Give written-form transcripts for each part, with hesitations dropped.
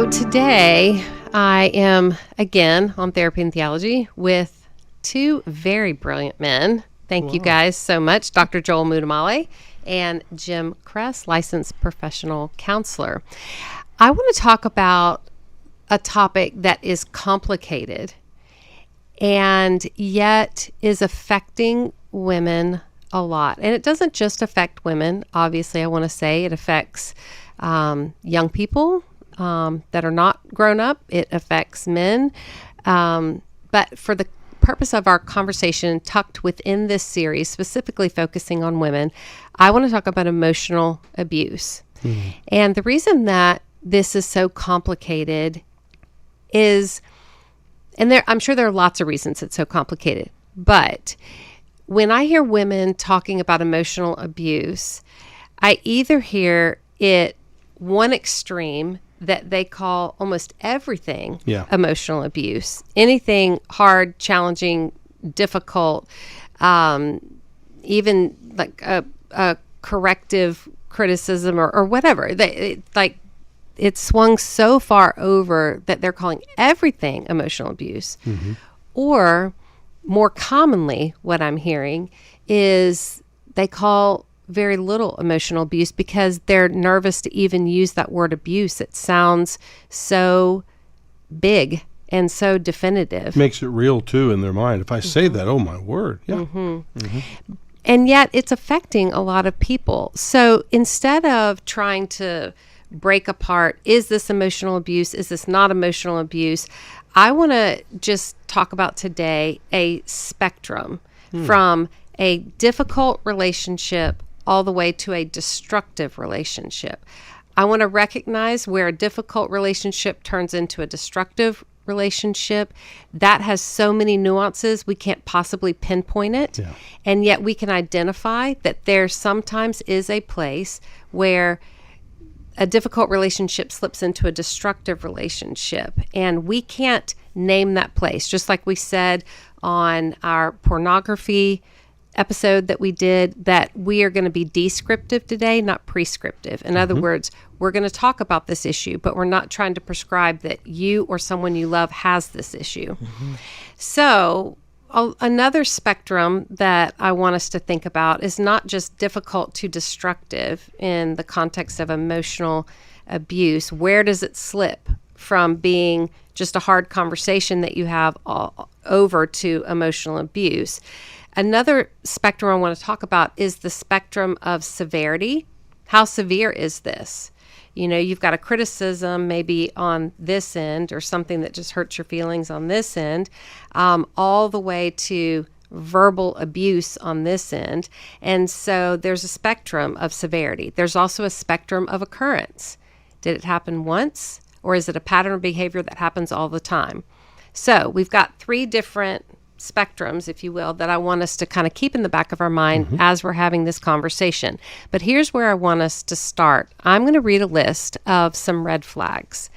So today I am again on Therapy and Theology with two very brilliant men. Thank you guys so much. Dr. Joel Muddamalle and Jim Kress, licensed professional counselor. I want to talk about a topic that is complicated and yet is affecting women a lot. And it doesn't just affect women. Obviously, I want to say it affects young people that are not grown up. It affects men. But for the purpose of our conversation tucked within this series, specifically focusing on women, I want to talk about emotional abuse. And the reason that this is so complicated is, and I'm sure there are lots of reasons it's so complicated, but when I hear women talking about emotional abuse, I either hear it one extreme that they call almost everything emotional abuse, anything hard, challenging, difficult, even like a corrective criticism or whatever. It's swung so far over that they're calling everything emotional abuse. Or more commonly, what I'm hearing is they call very little emotional abuse because they're nervous to even use that word abuse. It sounds so big and so definitive. Makes it real too in their mind. If I say that, oh my word. And yet it's affecting a lot of people. So instead of trying to break apart, is this emotional abuse? Is this not emotional abuse? I want to just talk about today a spectrum from a difficult relationship all the way to a destructive relationship. I want to recognize where a difficult relationship turns into a destructive relationship. That has so many nuances, we can't possibly pinpoint it. And yet we can identify that there sometimes is a place where a difficult relationship slips into a destructive relationship, and we can't name that place. Just like we said on our pornography episode that we did, that we are going to be descriptive today, not prescriptive. In other words, we're going to talk about this issue, but we're not trying to prescribe that you or someone you love has this issue. So another spectrum that I want us to think about is not just difficult to destructive in the context of emotional abuse. Where does it slip from being just a hard conversation that you have over to emotional abuse? Another spectrum I want to talk about is the spectrum of severity. How severe is this? You know, you've got a criticism maybe on this end or something that just hurts your feelings on this end, all the way to verbal abuse on this end. And so there's a spectrum of severity. There's also a spectrum of occurrence. Did it happen once, or is it a pattern of behavior that happens all the time? So we've got three different spectrums, if you will, that I want us to kind of keep in the back of our mind as we're having this conversation. But here's where I want us to start. I'm going to read a list of some red flags.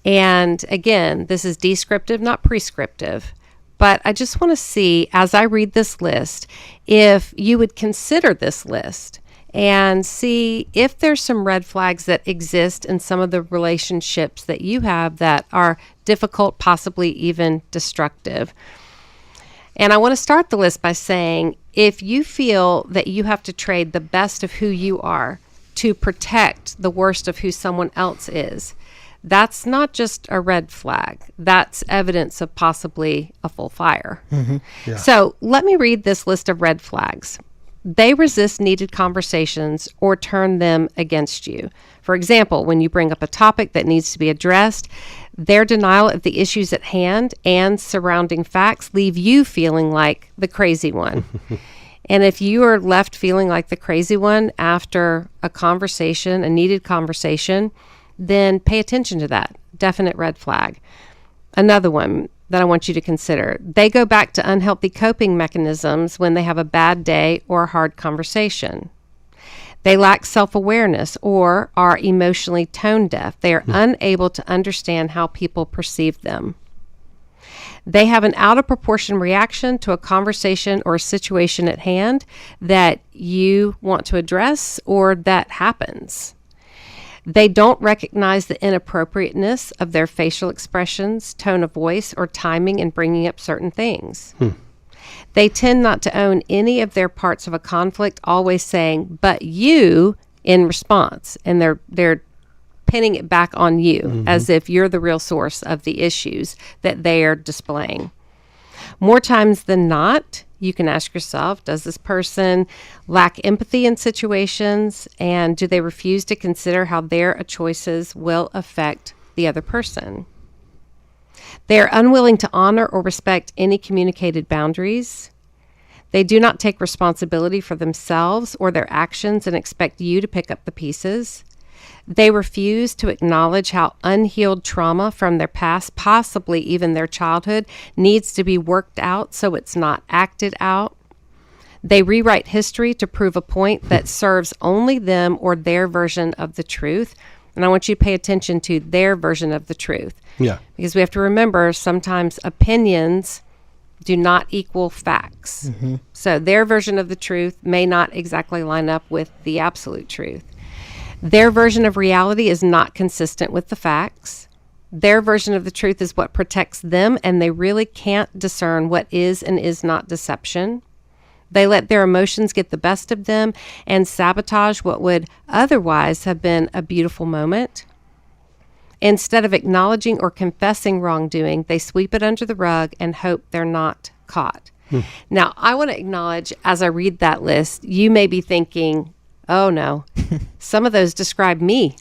And again, this is descriptive, not prescriptive. But I just want to see, as I read this list, if you would consider this list and see if there's some red flags that exist in some of the relationships that you have that are difficult, possibly even destructive. And I want to start the list by saying, if you feel that you have to trade the best of who you are to protect the worst of who someone else is, that's not just a red flag. That's evidence of possibly a full fire. So let me read this list of red flags. They resist needed conversations or turn them against you. For example, when you bring up a topic that needs to be addressed, their denial of the issues at hand and surrounding facts leave you feeling like the crazy one. And if you are left feeling like the crazy one after a conversation, a needed conversation, then pay attention to that. Definite red flag. Another one that I want you to consider. They go back to unhealthy coping mechanisms when they have a bad day or a hard conversation. They lack self-awareness or are emotionally tone deaf. They are unable to understand how people perceive them. They have an out of proportion reaction to a conversation or a situation at hand that you want to address or that happens. They don't recognize the inappropriateness of their facial expressions, tone of voice, or timing in bringing up certain things. They tend not to own any of their parts of a conflict, always saying, but you, in response. And they're pinning it back on you as if you're the real source of the issues that they are displaying. More times than not, you can ask yourself, does this person lack empathy in situations, and do they refuse to consider how their choices will affect the other person? They are unwilling to honor or respect any communicated boundaries. They do not take responsibility for themselves or their actions and expect you to pick up the pieces. They refuse to acknowledge how unhealed trauma from their past, possibly even their childhood, needs to be worked out so it's not acted out. They rewrite history to prove a point that serves only them or their version of the truth. And I want you to pay attention to their version of the truth. Yeah. Because we have to remember sometimes opinions do not equal facts. So their version of the truth may not exactly line up with the absolute truth. Their version of reality is not consistent with the facts. Their version of the truth is what protects them, and they really can't discern what is and is not deception. They let their emotions get the best of them and sabotage what would otherwise have been a beautiful moment. Instead of acknowledging or confessing wrongdoing, they sweep it under the rug and hope they're not caught. Now, I want to acknowledge, as I read that list, you may be thinking, oh no, some of those describe me.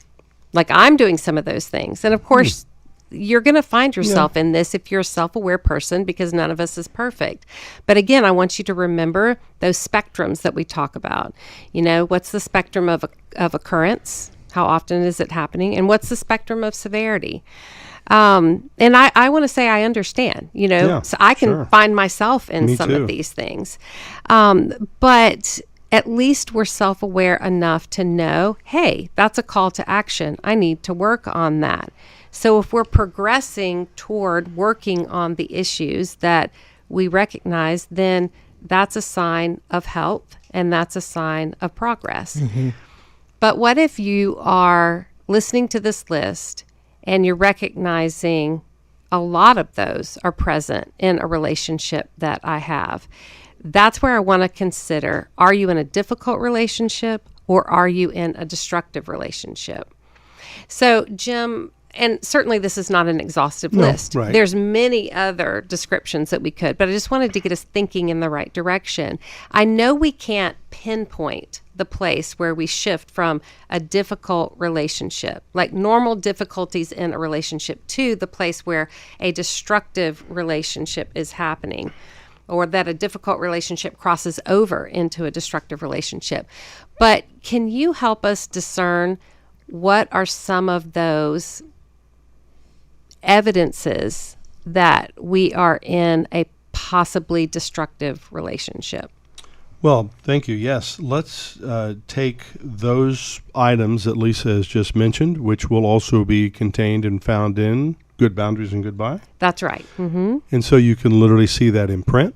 Like I'm doing some of those things. And of course, you're going to find yourself in this if you're a self-aware person, because none of us is perfect. But again, I want you to remember those spectrums that we talk about. You know, what's the spectrum of occurrence? How often is it happening? And what's the spectrum of severity? And I want to say I understand, you know, so I can find myself in some of these things. But at least we're self-aware enough to know, hey, that's a call to action. I need to work on that. So if we're progressing toward working on the issues that we recognize, then that's a sign of health and that's a sign of progress. But what if you are listening to this list and you're recognizing a lot of those are present in a relationship that I have? That's where I want to consider, are you in a difficult relationship or are you in a destructive relationship? So, Jim, and certainly this is not an exhaustive list. Right. There's many other descriptions that we could, but I just wanted to get us thinking in the right direction. I know we can't pinpoint the place where we shift from a difficult relationship, like normal difficulties in a relationship, to the place where a destructive relationship is happening, or that a difficult relationship crosses over into a destructive relationship. But can you help us discern what are some of those evidences that we are in a possibly destructive relationship? Well, thank you. Yes, let's take those items that Lysa has just mentioned, which will also be contained and found in Good Boundaries and Goodbye. That's right. And so you can literally see that in print.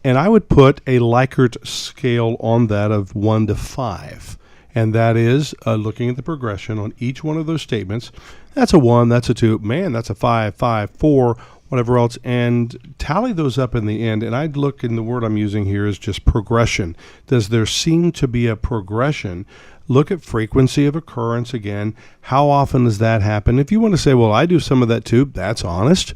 And I would put a Likert scale on that of 1 to 5. And that is looking at the progression on each one of those statements. That's a 1, that's a 2, man, that's a 5, 5, 4, whatever else, and tally those up in the end. And I'd look, in the word I'm using here is just progression. Does there seem to be a progression? Look at frequency of occurrence again. How often does that happen? If you want to say, well, I do some of that too, that's honest.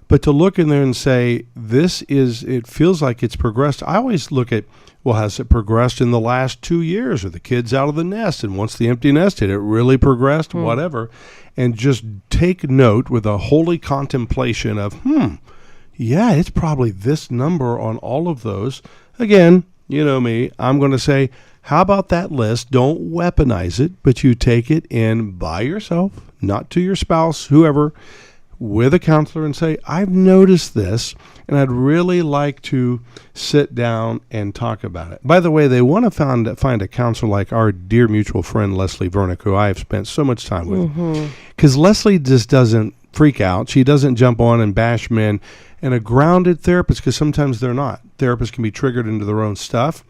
But to look in there and say, it feels like it's progressed. I always look at, well, has it progressed in the last 2 years? Are the kids out of the nest? And once the empty nest, did it really progressed? Whatever. And just take note with a holy contemplation of, yeah, it's probably this number on all of those. Again, you know me, I'm going to say, how about that list? Don't weaponize it, but you take it in by yourself, not to your spouse, whoever, with a counselor, and say, I've noticed this, and I'd really like to sit down and talk about it. By the way, they want to find a counselor like our dear mutual friend, Leslie Vernick, who I have spent so much time with. Because Leslie just doesn't freak out. She doesn't jump on and bash men. And a grounded therapist, because sometimes they're not. Therapists can be triggered into their own stuff.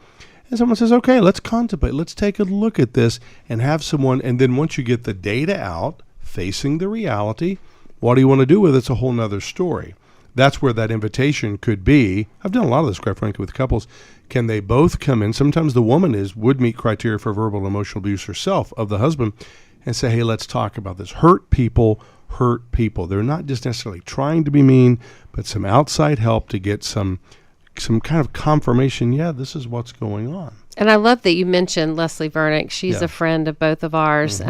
And someone says, okay, let's contemplate. Let's take a look at this and have someone. And then once you get the data out, facing the reality, what do you want to do with it? It's a whole nother story. That's where that invitation could be. I've done a lot of this, quite frankly, with couples. Can they both come in? Sometimes the woman would meet criteria for verbal and emotional abuse herself of the husband and say, hey, let's talk about this. Hurt people hurt people. They're not just necessarily trying to be mean, but some outside help to get some kind of confirmation. Yeah, this is what's going on. And I love that you mentioned Leslie Vernick. She's a friend of both of ours.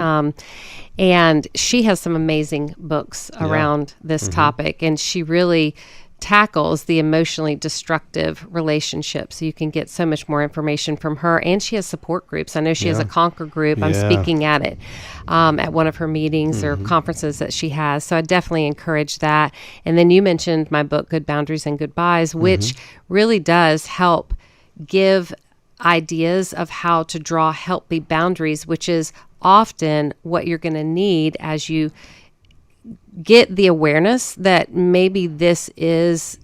And she has some amazing books around this topic. And she really tackles the emotionally destructive relationships. So you can get so much more information from her. And she has support groups. I know she has a Conquer group. I'm speaking at it at one of her meetings or conferences that she has. So I definitely encourage that. And then you mentioned my book, Good Boundaries and Goodbyes, which really does help give ideas of how to draw healthy boundaries, which is often what you're going to need as you get the awareness that maybe it's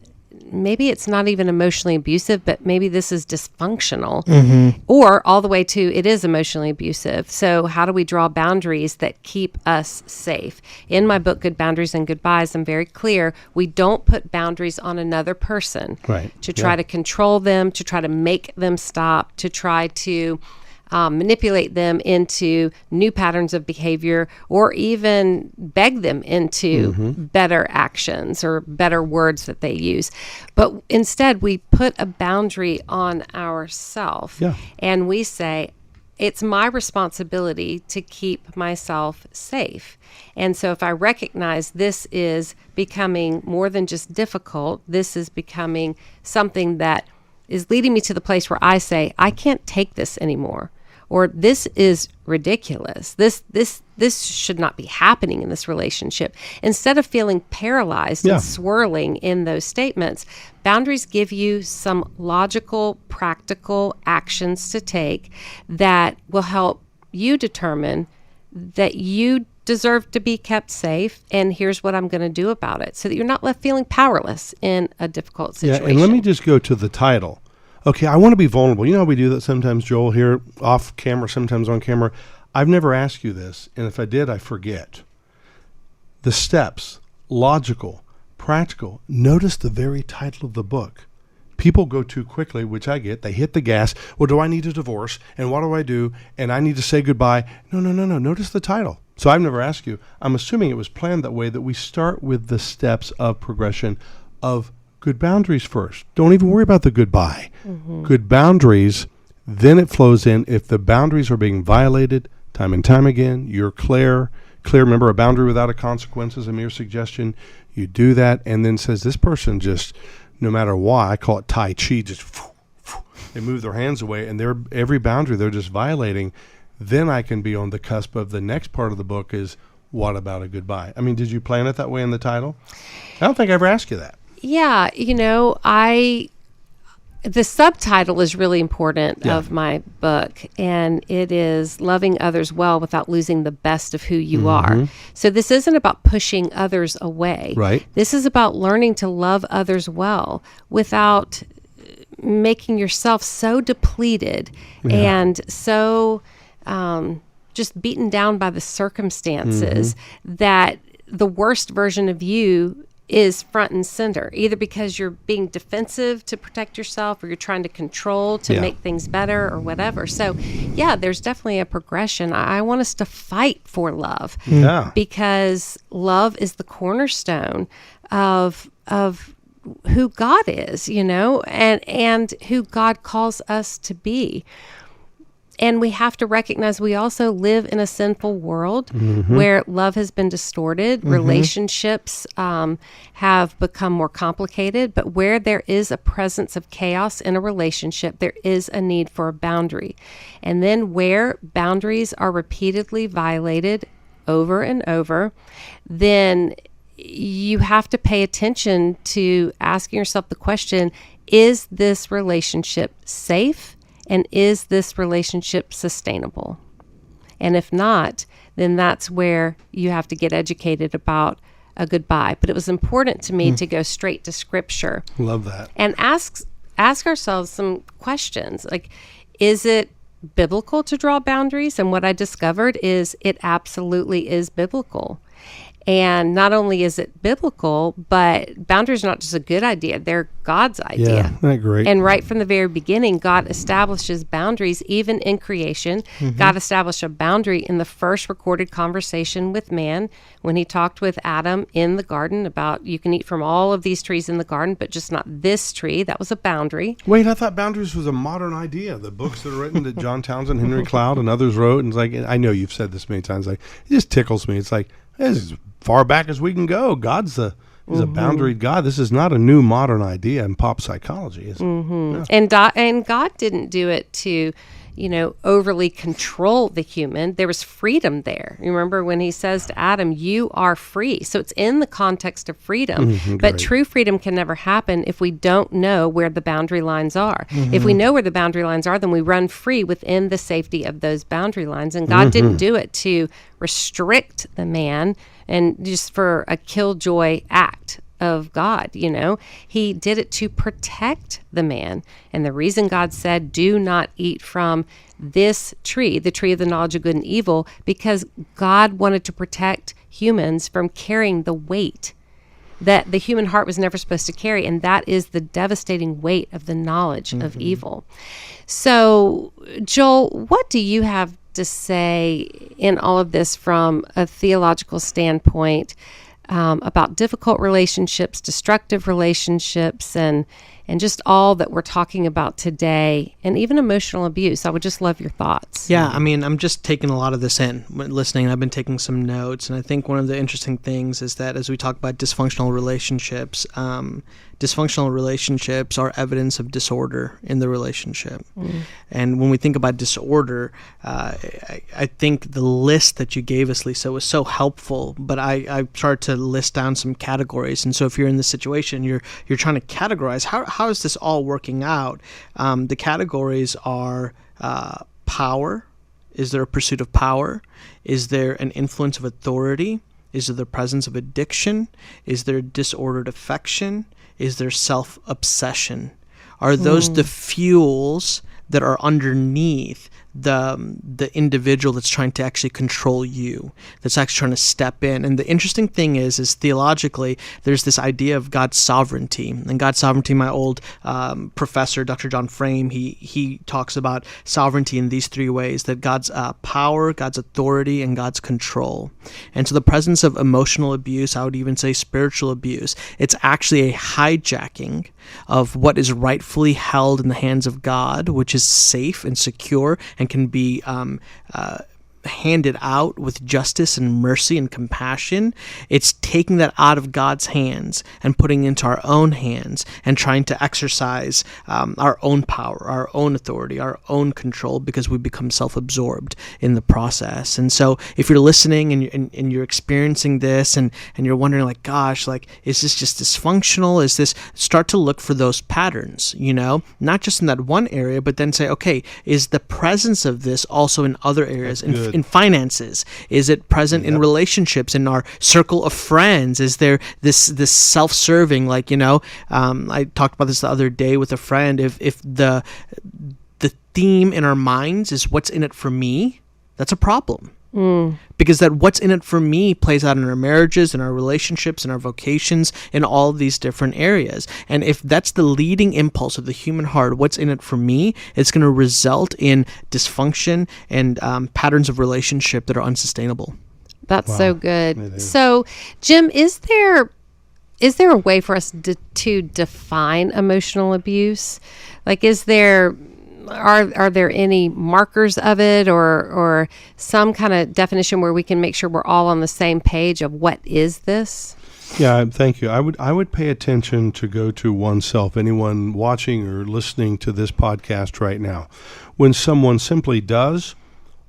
not even emotionally abusive, but maybe this is dysfunctional, or all the way to it is emotionally abusive. So how do we draw boundaries that keep us safe? In my book, Good Boundaries and Goodbyes, I'm very clear. We don't put boundaries on another person to try to control them, to try to make them stop, to try to manipulate them into new patterns of behavior, or even beg them into better actions or better words that they use. But instead, we put a boundary on ourselves, and we say, it's my responsibility to keep myself safe. And so if I recognize this is becoming more than just difficult, this is becoming something that is leading me to the place where I say, I can't take this anymore. Or this is ridiculous. This should not be happening in this relationship. Instead of feeling paralyzed and swirling in those statements, boundaries give you some logical, practical actions to take that will help you determine that you deserve to be kept safe, and here's what I'm going to do about it, so that you're not left feeling powerless in a difficult situation. Yeah, and let me just go to the title. Okay, I want to be vulnerable. You know how we do that sometimes, Joel, here off camera, sometimes on camera. I've never asked you this, and if I did, I forget. The steps, logical, practical. Notice the very title of the book. People go too quickly, which I get. They hit the gas. Well, do I need a divorce? And what do I do? And I need to say goodbye. No. Notice the title. So I've never asked you. I'm assuming it was planned that way, that we start with the steps of progression of good boundaries first. Don't even worry about the goodbye. Good boundaries, then it flows in. If the boundaries are being violated time and time again, you're clear. Remember, a boundary without a consequence is a mere suggestion. You do that, and then says this person just, no matter why, I call it Tai Chi, just they move their hands away, and every boundary they're just violating. Then I can be on the cusp of the next part of the book is, what about a goodbye? I mean, did you plan it that way in the title? I don't think I ever asked you that. Yeah, the subtitle is really important of my book, and it is Loving Others Well Without Losing the Best of Who You Are. So this isn't about pushing others away. Right. This is about learning to love others well without making yourself so depleted and so just beaten down by the circumstances that the worst version of you is front and center, either because you're being defensive to protect yourself, or you're trying to control to make things better, or whatever. So there's definitely a progression. I want us to fight for love, because love is the cornerstone of who God is, and who God calls us to be. And we have to recognize we also live in a sinful world where love has been distorted. Relationships have become more complicated. But where there is a presence of chaos in a relationship, there is a need for a boundary. And then where boundaries are repeatedly violated over and over, then you have to pay attention to asking yourself the question, is this relationship safe? And is this relationship sustainable? And if not, then that's where you have to get educated about a goodbye. But it was important to me to go straight to Scripture. Love that. And ask ourselves some questions. Like, Is it biblical to draw boundaries? And what I discovered is it absolutely is biblical. And not only is it biblical, but boundaries are not just a good idea, they're God's idea. Yeah, isn't that great? And right from the very beginning, God establishes boundaries even in creation. God established a boundary in the first recorded conversation with man when he talked with Adam in the garden about you can eat from all of these trees in the garden, but just not this tree. That was a boundary. Wait, I thought boundaries was a modern idea. The books that are written that John Townsend, Henry Cloud, and others wrote, and it's like, I know you've said this many times, like, it just tickles me. It's like, this is as far back as we can go. God's is a boundaried God. This is not a new modern idea in pop psychology, is it? Yeah. And God didn't do it to, overly control the human. There was freedom there. You remember when he says to Adam, you are free. So it's in the context of freedom. But true freedom can never happen if we don't know where the boundary lines are. If we know where the boundary lines are, then we run free within the safety of those boundary lines. And God didn't do it to restrict the man and just for a killjoy act of God, He did it to protect the man. And the reason God said, do not eat from this tree, the tree of the knowledge of good and evil, because God wanted to protect humans from carrying the weight that the human heart was never supposed to carry, and that is the devastating weight of the knowledge of evil. So, Joel, what do you have to say in all of this from a theological standpoint about difficult relationships, destructive relationships, and just all that we're talking about today, and even emotional abuse? I would just love your thoughts. Yeah, I mean, I'm just taking a lot of this in, listening. I've been taking some notes, and I think one of the interesting things is that as we talk about dysfunctional relationships are evidence of disorder in the relationship. And when we think about disorder, I think the list that you gave us, Lysa, was so helpful, but I started to list down some categories. And so if you're in this situation, you're trying to categorize, how is this all working out? The categories are power. Is there a pursuit of power? Is there an influence of authority? Is there the presence of addiction? Is there disordered affection? Is there self-obsession? Are those the fuels that are underneath the individual that's trying to actually control you, that's actually trying to step in? And the interesting thing is theologically, there's this idea of God's sovereignty. And God's sovereignty, my old professor, Dr. John Frame, he talks about sovereignty in these three ways: that God's power, God's authority, and God's control. And so the presence of emotional abuse, I would even say spiritual abuse, it's actually a hijacking of what is rightfully held in the hands of God, which is safe and secure and can be handed out with justice and mercy and compassion. It's taking that out of God's hands and putting it into our own hands and trying to exercise our own power, our own authority, our own control, because we become self-absorbed in the process. And so if you're listening and you're experiencing this and you're wondering, like, gosh, like, is this just dysfunctional? Is this, start to look for those patterns, not just in that one area, but then say, okay, is the presence of this also in other areas? In finances? Is it present in relationships, in our circle of friends? Is there this self-serving, like, I talked about this the other day with a friend. If the theme in our minds is what's in it for me, that's a problem. Because that what's in it for me plays out in our marriages, in our relationships, in our vocations, in all of these different areas. And if that's the leading impulse of the human heart, what's in it for me, it's going to result in dysfunction and patterns of relationship that are unsustainable. That's so good. So, Jim, is there a way for us to define emotional abuse? Like, are there any markers of it or some kind of definition where we can make sure we're all on the same page of what is this? Yeah, thank you. I would pay attention to go to oneself, anyone watching or listening to this podcast right now. When someone simply does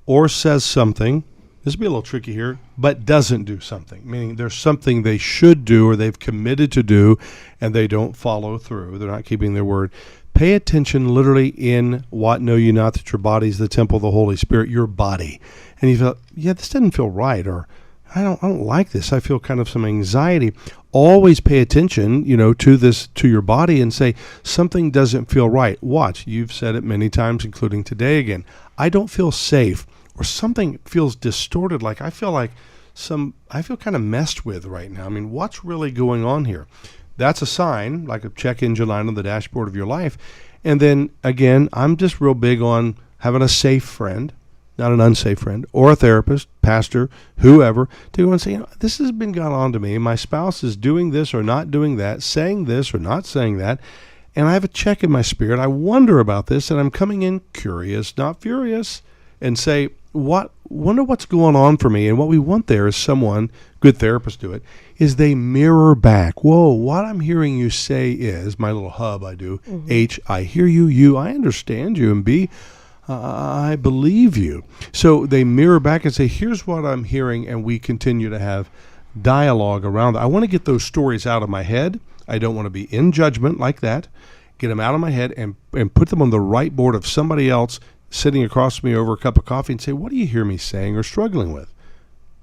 or says something, this will be a little tricky here, but doesn't do something, meaning there's something they should do or they've committed to do and they don't follow through. They're not keeping their word. Pay attention literally in what know you not that your body is the temple of the Holy Spirit, your body. And you feel, yeah, this doesn't feel right, or I don't like this. I feel kind of some anxiety. Always pay attention, to your body and say, something doesn't feel right. Watch. You've said it many times, including today again. I don't feel safe, or something feels distorted. Like I feel kind of messed with right now. I mean, what's really going on here? That's a sign, like a check engine light on the dashboard of your life. And then again, I'm just real big on having a safe friend, not an unsafe friend, or a therapist, pastor, whoever, to go and say, this has been going on to me. My spouse is doing this or not doing that, saying this or not saying that, and I have a check in my spirit. I wonder about this, and I'm coming in curious, not furious, and say, wonder what's going on for me. And what we want there is someone, good therapists do it, is they mirror back. Whoa, what I'm hearing you say is, my little hub I do, H, I hear you, U, I understand you, and B, I believe you. So they mirror back and say, here's what I'm hearing, and we continue to have dialogue around that. I want to get those stories out of my head. I don't want to be in judgment like that. Get them out of my head and put them on the right board of somebody else sitting across from me over a cup of coffee and say, what do you hear me saying or struggling with?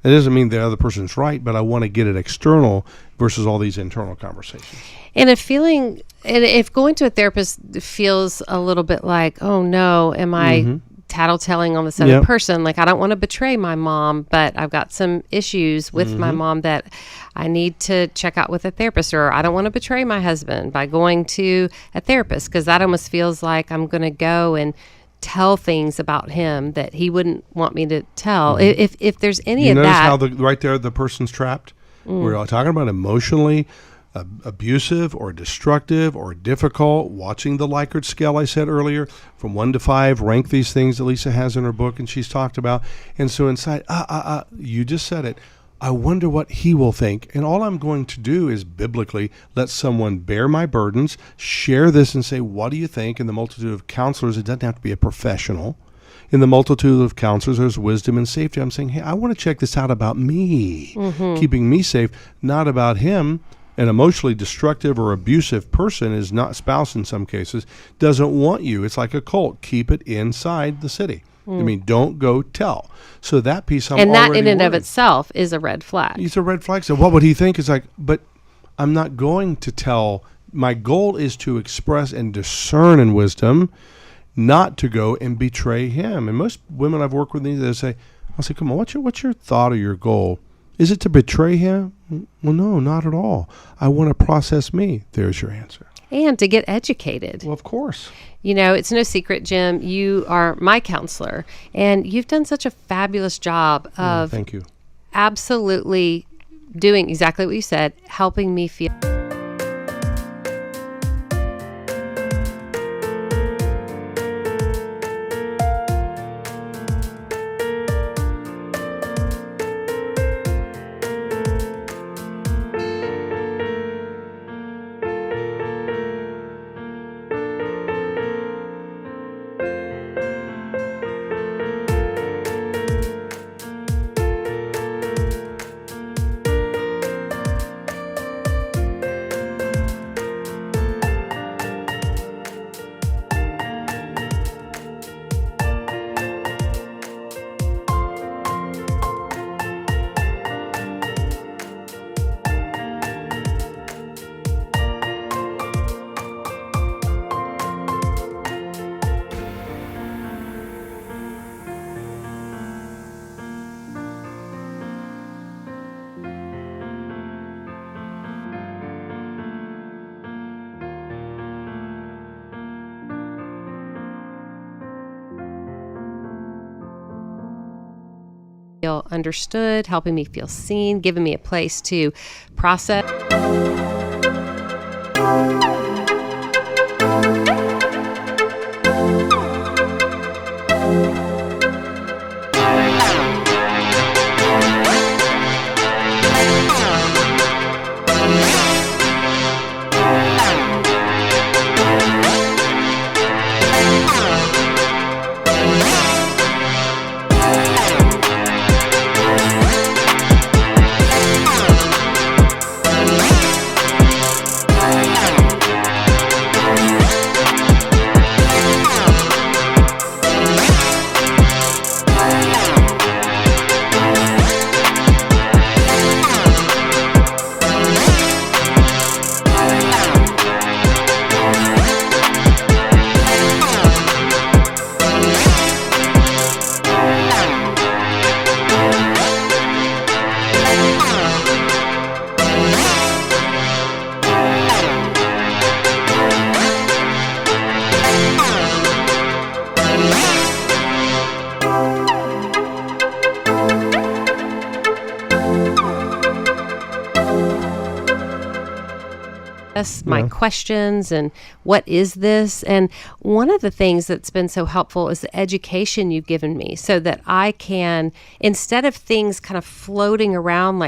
It doesn't mean the other person's right, but I want to get it external versus all these internal conversations. And if going to a therapist feels a little bit like, oh no, am I tattletelling on this other person? Like, I don't want to betray my mom, but I've got some issues with my mom that I need to check out with a therapist, or I don't want to betray my husband by going to a therapist, because that almost feels like I'm going to go and tell things about him that he wouldn't want me to tell. If there's any of that. You notice how right there the person's trapped? We're all talking about emotionally abusive or destructive or difficult. Watching the Likert scale I said earlier, from 1 to 5, rank these things that Lysa has in her book and she's talked about. And so inside, you just said it. I wonder what he will think. And all I'm going to do is biblically let someone bear my burdens, share this and say, what do you think? In the multitude of counselors, it doesn't have to be a professional. In the multitude of counselors, there's wisdom and safety. I'm saying, hey, I want to check this out about me, keeping me safe, not about him. An emotionally destructive or abusive person is not spouse in some cases, doesn't want you. It's like a cult. Keep it inside the city. I mean, don't go tell. So that piece I'm already and that in and of worried. Itself is a red flag. It's a red flag. So what would he think? It's like, but I'm not going to tell. My goal is to express and discern in wisdom, not to go and betray him. And most women I've worked with, they say, I'll say, come on, what's your thought or your goal? Is it to betray him? Well, no, not at all. I want to process me. There's your answer. And to get educated. Well, of course. It's no secret, Jim, you are my counselor, and you've done such a fabulous job of thank you. Absolutely doing exactly what you said, helping me feel. Feel understood, helping me feel seen, giving me a place to process. this, my questions, and what is this? And one of the things that's been so helpful is the education you've given me so that I can, instead of things kind of floating around like